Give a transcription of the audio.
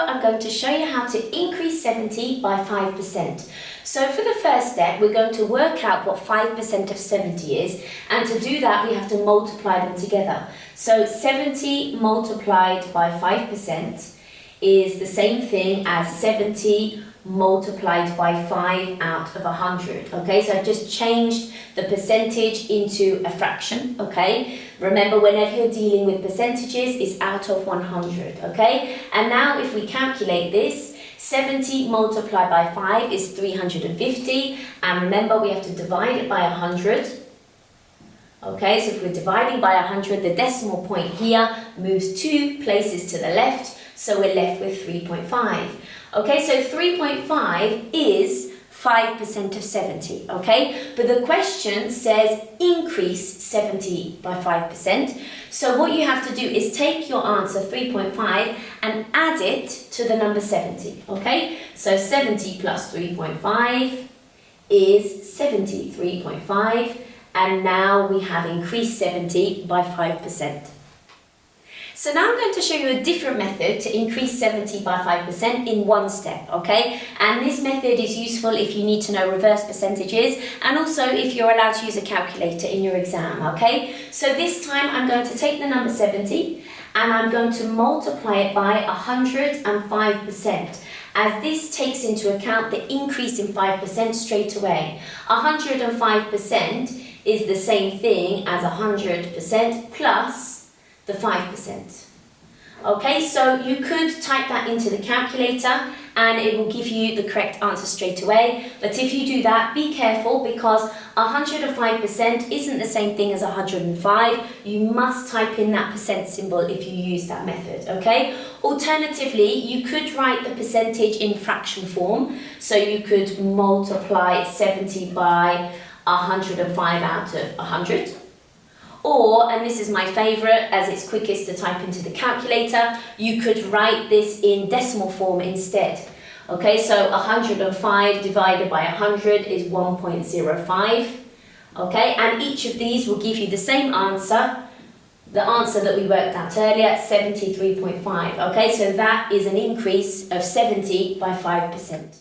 I'm going to show you how to increase 70 by 5%. So for the first step, we're going to work out what 5% of 70 is, and to do that we have to multiply them together. So 70 multiplied by 5% is the same thing as 70 multiplied by 5 out of 100. Okay, so I've just changed the percentage into a fraction. Okay, remember, whenever you're dealing with percentages, it's out of 100. Okay, and now if we calculate this, 70 multiplied by 5 is 350, and remember we have to divide it by 100. Okay, so if we're dividing by 100, the decimal point here moves 2 places to the left, so we're left with 3.5. Okay, so 3.5 is 5% of 70, okay? But the question says increase 70 by 5%. So what you have to do is take your answer 3.5 and add it to the number 70, okay? So 70 plus 3.5 is 73.5, and now we have increased 70 by 5%. So now I'm going to show you a different method to increase 70 by 5% in one step, okay? And this method is useful if you need to know reverse percentages, and also if you're allowed to use a calculator in your exam, okay? So this time I'm going to take the number 70 and I'm going to multiply it by 105%, as this takes into account the increase in 5% straight away. 105% is the same thing as 100% plus the 5%. Okay, so you could type that into the calculator and it will give you the correct answer straight away. But if you do that, be careful, because 105% isn't the same thing as 105. You must type in that percent symbol if you use that method, okay? Alternatively, you could write the percentage in fraction form. So you could multiply 70 by 105 out of 100. Or, and this is my favourite as it's quickest to type into the calculator, you could write this in decimal form instead. Okay, so 105 divided by 100 is 1.05. Okay, and each of these will give you the same answer, the answer that we worked out earlier, 73.5. Okay, so that is an increase of 70 by 5%.